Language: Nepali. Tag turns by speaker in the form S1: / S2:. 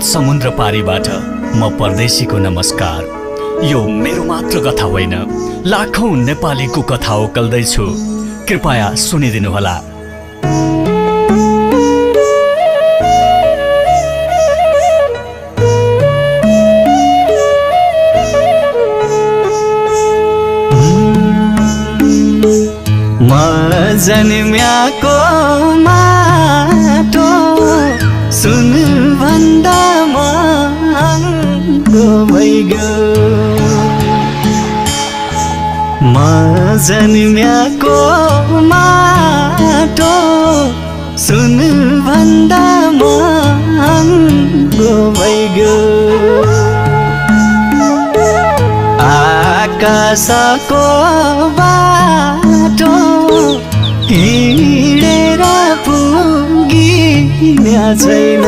S1: समुद्र पारीबाट म परदेशीको नमस्कार। यो मेरो मात्र कथा होइन, लाखौं नेपालीको कथा ओकल्दैछु। कृपया सुनिदिनुहोला।
S2: म जन्म्याको माटो सुन भन्दा महँगो भइगयो। म जन्म्याको माटो सुन भन्दा महँगो भइगयो। आकाशको बाटो हिँडेर पुगिने छैन।